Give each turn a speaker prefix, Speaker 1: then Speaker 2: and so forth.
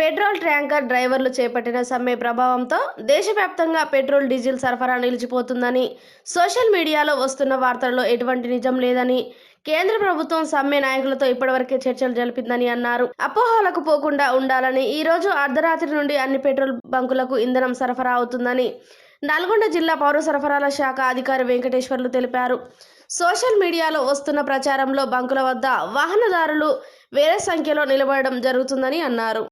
Speaker 1: Petrol tanker డ్రైవర్లు చేపట్టిన సమ్మె ప్రభావంతో దేశవ్యాప్తంగా పెట్రోల్ డీజిల్ సరఫరా నిలిచిపోతుందని సోషల్ మీడియాలో వస్తున్న వార్తల్లో ఎటువంటి నిజం లేదని కేంద్ర ప్రభుత్వం సమ్మె నాయకులతో ఇప్పటివరకే చర్చలు జరిపిందని అన్నారు. అపోహలకు పోకుండా ఉండాలని ఈ రోజు అర్ధరాత్రి నుండి అన్ని పెట్రోల్ బంకులకు ఇంధనం సరఫరా అవుతుందని నల్గొండ జిల్లా పౌర సరఫరాల శాఖ అధికారి వెంకటేశ్వర్లు తెలిపారు. సోషల్ మీడియాలో వస్తున్న ప్రచారంలో బంకుల వద్ద వాహనదారులు వేరే సంఖ్యలో నిలబడడం జరుగుతుందని అన్నారు.